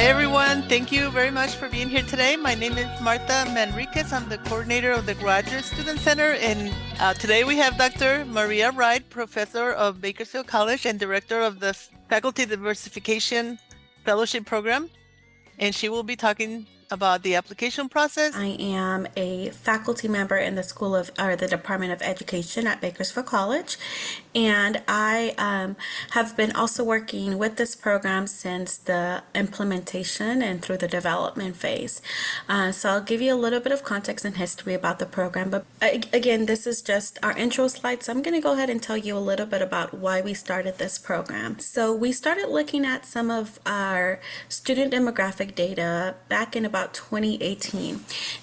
everyone. Thank you very much for being here today. My name is Marta Manriquez. I'm the coordinator of the Graduate Student Center. And today we have Dr. Maria Wright, professor of Bakersfield College and director of the Faculty Diversification Fellowship Program. And she will be talking about the application process. I am a faculty member in the Department of Education at Bakersfield College, and I have been also working with this program since the implementation and through the development phase. So I'll give you a little bit of context and history about the program, but again, this is just our intro slide, so I'm going to go ahead and tell you a little bit about why we started this program. So we started looking at some of our student demographic data back in about 2018,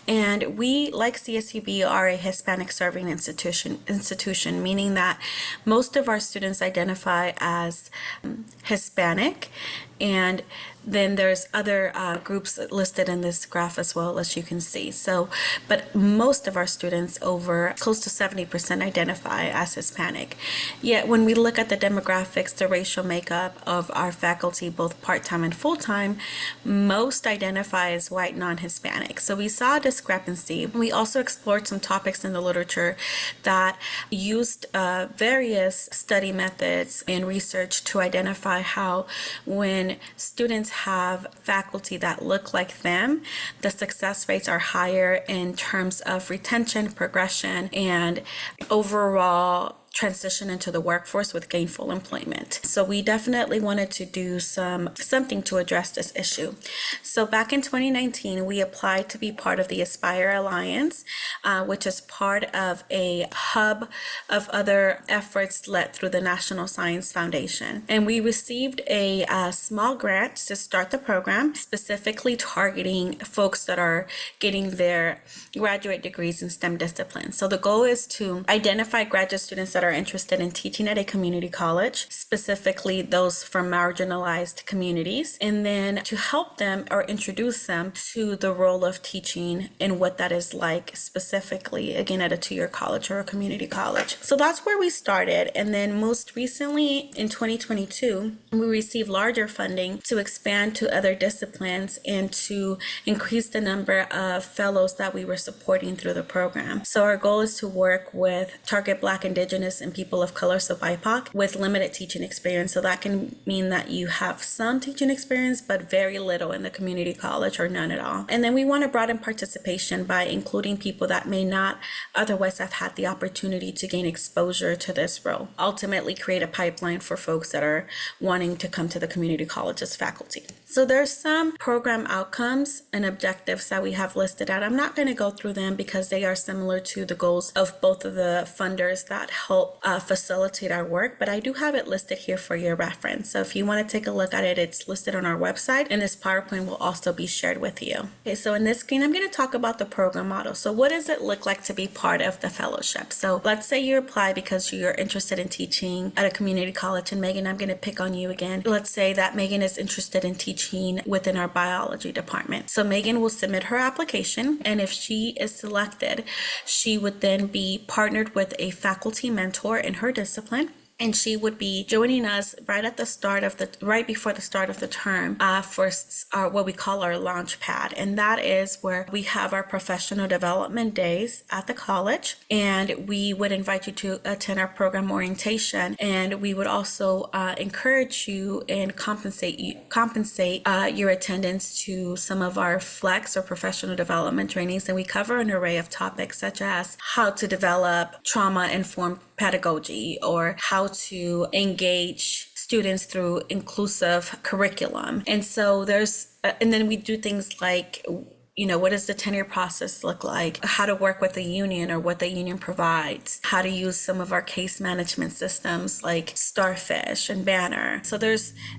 and we, like CSUB, are a Hispanic serving institution, meaning that most of our students identify as Hispanic, and then there's other groups listed in this graph as well, as you can see. So, but most of our students, over close to 70%, identify as Hispanic. Yet when we look at the demographics, the racial makeup of our faculty, both part-time and full-time, most identify as white non-Hispanic. So we saw a discrepancy. We also explored some topics in the literature that used various study methods and research to identify how when students have faculty that look like them, the success rates are higher in terms of retention, progression, and overall transition into the workforce with gainful employment. So we definitely wanted to do something to address this issue. So back in 2019, we applied to be part of the Aspire Alliance, which is part of a hub of other efforts led through the National Science Foundation. And we received a small grant to start the program, specifically targeting folks that are getting their graduate degrees in STEM disciplines. So the goal is to identify graduate students that are interested in teaching at a community college, specifically those from marginalized communities, and then to help them or introduce them to the role of teaching and what that is like specifically, again, at a two-year college or a community college. So that's where we started. And then most recently in 2022, we received larger funding to expand to other disciplines and to increase the number of fellows that we were supporting through the program. So our goal is to work with target Black, Indigenous, and people of color, so BIPOC, with limited teaching experience. So that can mean that you have some teaching experience, but very little in the community college or none at all. And then we want to broaden participation by including people that may not otherwise have had the opportunity to gain exposure to this role. Ultimately, create a pipeline for folks that are wanting to come to the community college as faculty. So there's some program outcomes and objectives that we have listed out. I'm not going to go through them because they are similar to the goals of both of the funders that help facilitate our work, but I do have it listed here for your reference. So if you want to take a look at it, it's listed on our website, and this PowerPoint will also be shared with you. Okay, so in this screen, I'm going to talk about the program model. So what does it look like to be part of the fellowship? So let's say you apply because you're interested in teaching at a community college, and Megan, I'm going to pick on you again. Let's say that Megan is interested in teaching within our biology department. So Megan will submit her application, and if she is selected, she would then be partnered with a faculty mentor in her discipline, and she would be joining us right before the start of the term for our what we call our launch pad. And that is where we have our professional development days at the college, and we would invite you to attend our program orientation, and we would also encourage you and compensate your attendance to some of our flex or professional development trainings. And we cover an array of topics such as how to develop trauma-informed pedagogy, or how to engage students through inclusive curriculum. And so and then we do things like, what does the tenure process look like? How to work with the union or what the union provides? How to use some of our case management systems like Starfish and Banner. So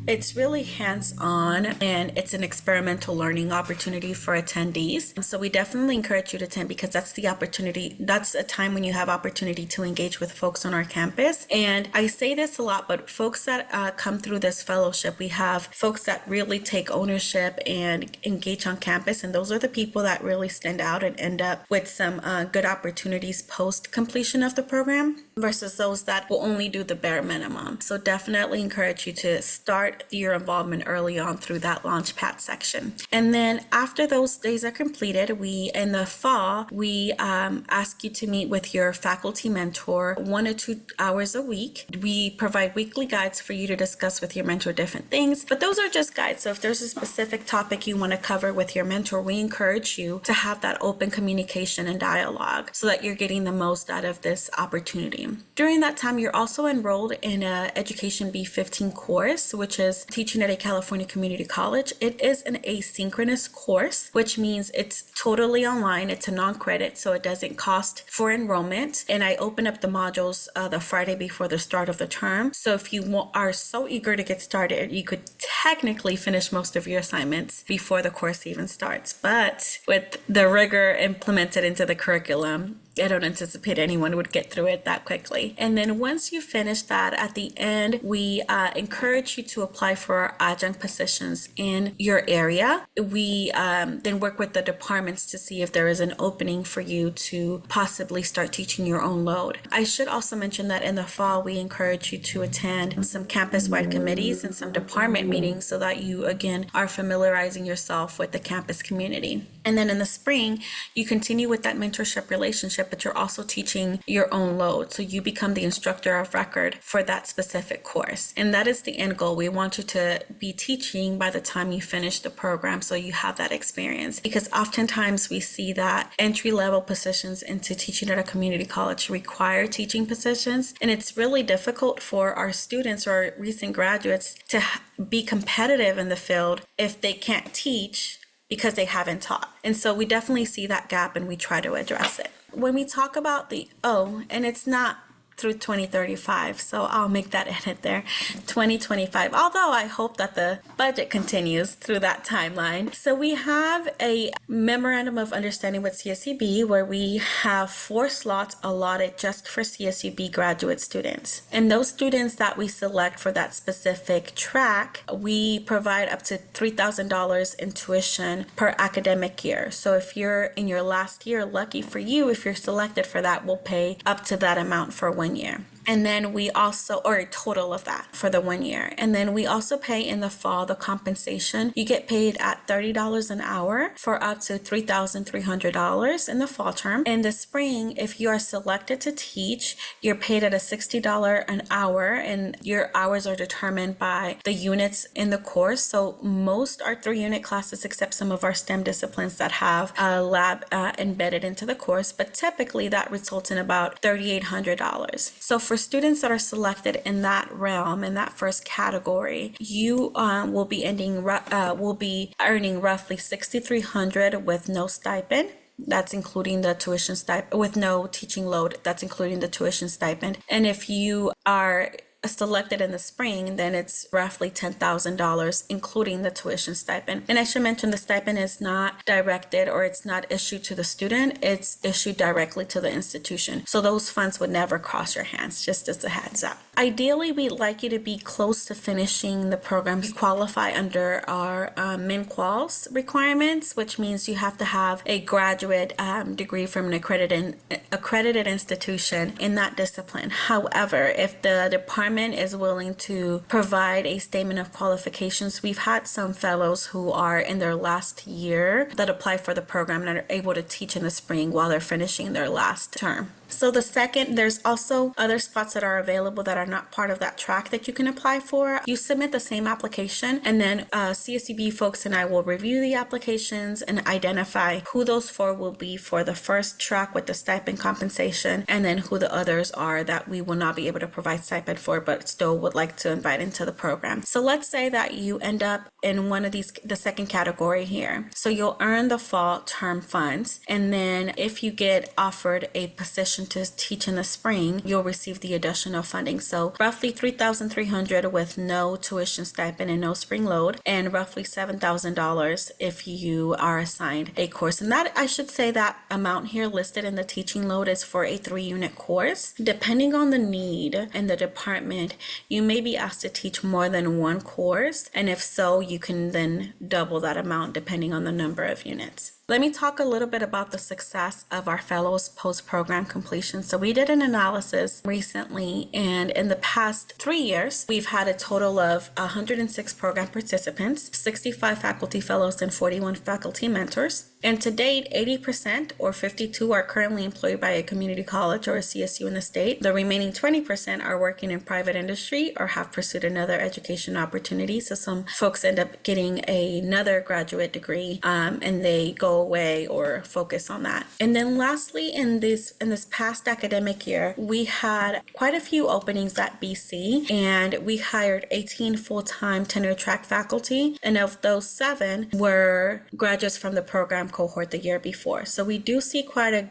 it's really hands-on, and it's an experimental learning opportunity for attendees. So we definitely encourage you to attend because that's the opportunity. That's a time when you have opportunity to engage with folks on our campus. And I say this a lot, but folks that come through this fellowship, we have folks that really take ownership and engage on campus, and those are the people that really stand out and end up with some good opportunities post completion of the program. versus those that will only do the bare minimum. So definitely encourage you to start your involvement early on through that Launchpad section. And then after those days are completed, in the fall, we ask you to meet with your faculty mentor 1 or 2 hours a week. We provide weekly guides for you to discuss with your mentor different things, but those are just guides. So if there's a specific topic you want to cover with your mentor, we encourage you to have that open communication and dialogue so that you're getting the most out of this opportunity. During that time, you're also enrolled in a Education B15 course, which is teaching at a California community college. It is an asynchronous course, which means it's totally online. It's a non-credit, so it doesn't cost for enrollment. And I open up the modules the Friday before the start of the term. So if you are so eager to get started, you could technically finish most of your assignments before the course even starts. But with the rigor implemented into the curriculum, I don't anticipate anyone would get through it that quickly. And then once you finish that, at the end, we encourage you to apply for our adjunct positions in your area. We then work with the departments to see if there is an opening for you to possibly start teaching your own load. I should also mention that in the fall, we encourage you to attend some campus-wide committees and some department meetings so that you, again, are familiarizing yourself with the campus community. And then in the spring, you continue with that mentorship relationship, but you're also teaching your own load. So you become the instructor of record for that specific course. And that is the end goal. We want you to be teaching by the time you finish the program so you have that experience. Because oftentimes we see that entry-level positions into teaching at a community college require teaching positions. And it's really difficult for our students or our recent graduates to be competitive in the field if they can't teach because they haven't taught. And so we definitely see that gap and we try to address it. When we talk about the and it's not through 2035, so I'll make that edit there, 2025, although I hope that the budget continues through that timeline. So we have a memorandum of understanding with CSUB where we have 4 slots allotted just for CSUB graduate students. And those students that we select for that specific track, we provide up to $3,000 in tuition per academic year. So if you're in your last year, lucky for you, if you're selected for that, we'll pay up to that amount for 1 year. And then we also, or a total of that for the 1 year. And then we also pay in the fall the compensation. You get paid at $30 an hour for up to $3,300 in the fall term. In the spring, if you are selected to teach, you're paid at a $60 an hour, and your hours are determined by the units in the course. So most are 3-unit classes, except some of our STEM disciplines that have a lab embedded into the course. But typically that results in about $3,800. So for students that are selected in that realm, in that first category, you will be earning roughly $6,300 with no stipend. That's including the tuition stipend, with no teaching load. That's including the tuition stipend. And if you are selected in the spring, then it's roughly $10,000, including the tuition stipend. And I should mention the stipend is not directed, or it's not issued to the student, it's issued directly to the institution. So those funds would never cross your hands, just as a heads up. Ideally, we'd like you to be close to finishing the program to qualify under our MinQuals requirements, which means you have to have a graduate degree from an accredited institution in that discipline. However, if the department is willing to provide a statement of qualifications, we've had some fellows who are in their last year that apply for the program and are able to teach in the spring while they're finishing their last term. So there's also other spots that are available that are not part of that track that you can apply for. You submit the same application, and then CSUB folks and I will review the applications and identify who those 4 will be for the first track with the stipend compensation, and then who the others are that we will not be able to provide stipend for, but still would like to invite into the program. So let's say that you end up in one of these, the second category here. So you'll earn the fall term funds, and then if you get offered a position to teach in the spring, you'll receive the additional funding. So roughly $3,300 with no tuition stipend and no spring load, and roughly $7,000 if you are assigned a course. And that, I should say, that amount here listed in the teaching load is for a 3-unit course. Depending on the need and the department, you may be asked to teach more than 1 course, and if so, you can then double that amount depending on the number of units. Let me talk a little bit about the success of our fellows post-program completion. So we did an analysis recently, and in the past 3 years, we've had a total of 106 program participants, 65 faculty fellows, and 41 faculty mentors. And to date, 80% or 52 are currently employed by a community college or a CSU in the state. The remaining 20% are working in private industry or have pursued another education opportunity. So some folks end up getting another graduate degree and they go away or focus on that. And then lastly, in this past academic year, we had quite a few openings at BC, and we hired 18 full-time tenure track faculty, and of those 7 were graduates from the program cohort the year before. So we do see quite a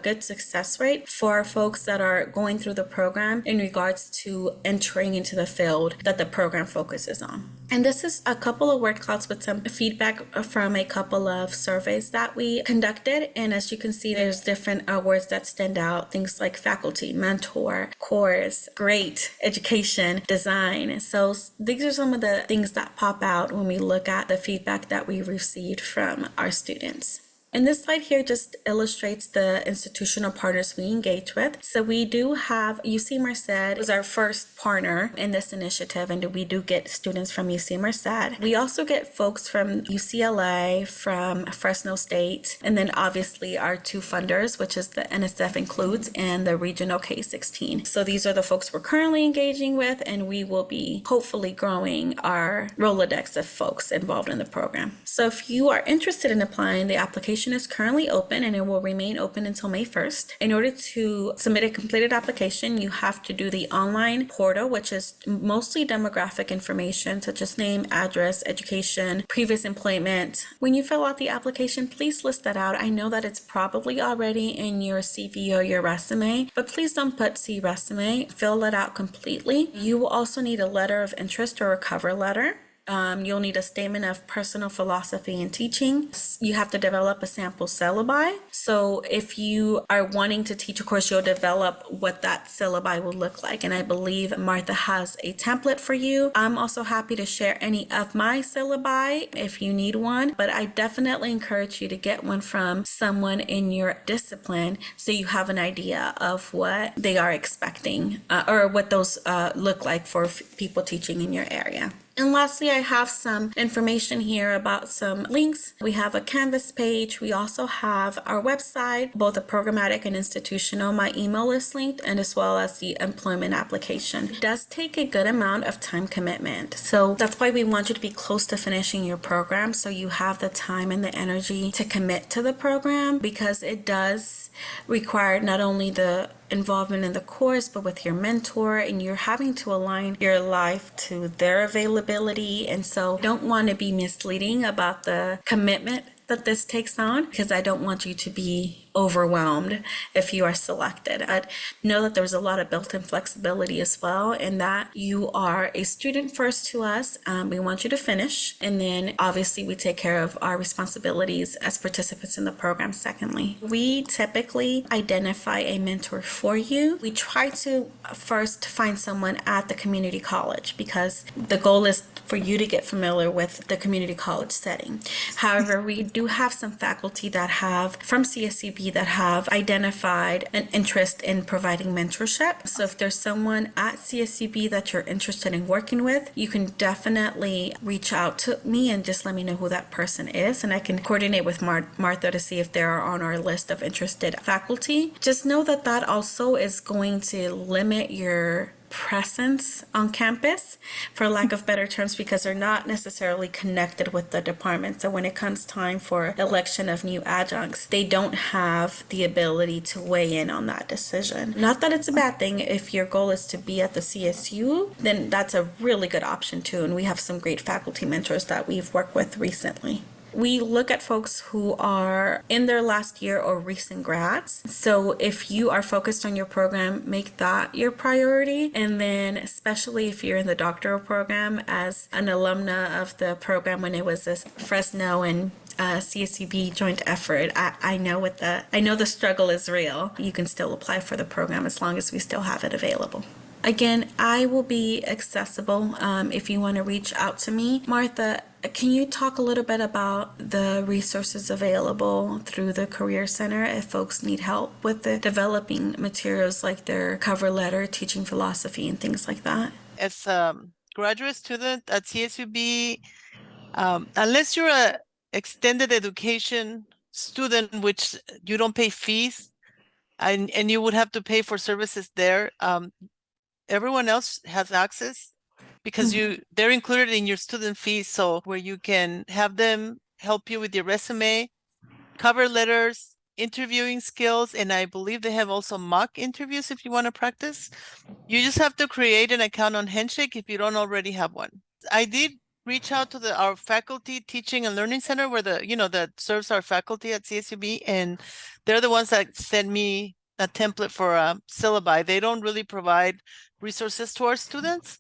good success rate for folks that are going through the program in regards to entering into the field that the program focuses on. And this is a couple of word clouds with some feedback from a couple of surveys that we conducted. And as you can see, there's different words that stand out, things like faculty, mentor, course, great, education, design. So these are some of the things that pop out when we look at the feedback that we received from our students. And this slide here just illustrates the institutional partners we engage with. So we do have UC Merced was our first partner in this initiative, and we do get students from UC Merced. We also get folks from UCLA, from Fresno State, and then obviously our 2 funders, which is the NSF Includes and the Regional K-16. So these are the folks we're currently engaging with, and we will be hopefully growing our Rolodex of folks involved in the program. So if you are interested in applying, the application is currently open and it will remain open until May 1st. In order to submit a completed application, you have to do the online portal, which is mostly demographic information such as name, address, education, previous employment. When you fill out the application, please list that out. I know that it's probably already in your CV or your resume, but please don't put C resume. Fill that out completely. You will also need a letter of interest or a cover letter. You'll need a statement of personal philosophy and teaching. You have to develop a sample syllabi. So if you are wanting to teach a course, you'll develop what that syllabi will look like. And I believe Martha has a template for you. I'm also happy to share any of my syllabi if you need one, but I definitely encourage you to get one from someone in your discipline so you have an idea of what they are expecting or what those look like for people teaching in your area. And lastly, I have some information here about some links. We have a Canvas page. We also have our website, both a programmatic and institutional. My email is linked, and as well as the employment application. It does take a good amount of time commitment. So that's why we want you to be close to finishing your program so you have the time and the energy to commit to the program, because it does require not only the involvement in the course, but with your mentor, and you're having to align your life to their availability. And so I don't want to be misleading about the commitment that this takes on, because I don't want you to be overwhelmed if you are selected. I know that there's a lot of built-in flexibility as well, and that you are a student first to us. We want you to finish, and then obviously we take care of our responsibilities as participants in the program secondly. We typically identify a mentor for you. We try to first find someone at the community college, because the goal is for you to get familiar with the community college setting. However, we do have some faculty that have, from CSUB, that have identified an interest in providing mentorship. So if there's someone at CSUB that you're interested in working with, you can definitely reach out to me and just let me know who that person is, and I can coordinate with Martha to see if they're on our list of interested faculty. Just know that that also is going to limit your presence on campus, for lack of better terms, because they're not necessarily connected with the department. So when it comes time for election of new adjuncts, they don't have the ability to weigh in on that decision. Not that it's a bad thing. If your goal is to be at the CSU, then that's a really good option too. And we have some great faculty mentors that we've worked with recently. We look at folks who are in their last year or recent grads. So if you are focused on your program, make that your priority. And then especially if you're in the doctoral program, as an alumna of the program when it was a Fresno and CSUB joint effort, I know the struggle is real. You can still apply for the program as long as we still have it available. Again, I will be accessible if you want to reach out to me. Martha Can you talk a little bit about the resources available through the Career Center if folks need help with the developing materials like their cover letter, teaching philosophy, and things like that? As a graduate student at CSUB, unless you're a extended education student, which you don't pay fees, and you would have to pay for services there, everyone else has access because they're included in your student fees. So where you can have them help you with your resume, cover letters, interviewing skills, and I believe they have also mock interviews if you want to practice. You just have to create an account on Handshake if you don't already have one. I did reach out to our faculty teaching and learning center where that serves our faculty at CSUB, and they're the ones that send me a template for a syllabi. They don't really provide resources to our students.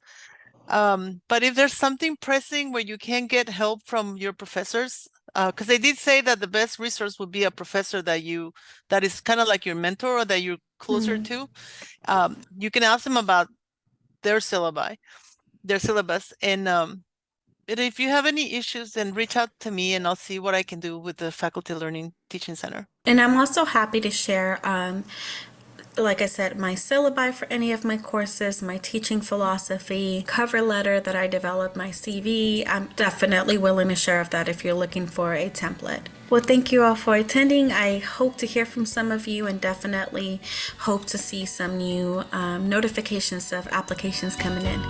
But if there's something pressing where you can get help from your professors, because they did say that the best resource would be a professor that is kind of like your mentor or that you're closer to. You can ask them about their syllabus, and if you have any issues, then reach out to me and I'll see what I can do with the Faculty Learning Teaching Center. And I'm also happy to share, like I said, my syllabi for any of my courses, my teaching philosophy, cover letter that I developed, my CV. I'm definitely willing to share of that if you're looking for a template. Well, thank you all for attending. I hope to hear from some of you and definitely hope to see some new notifications of applications coming in.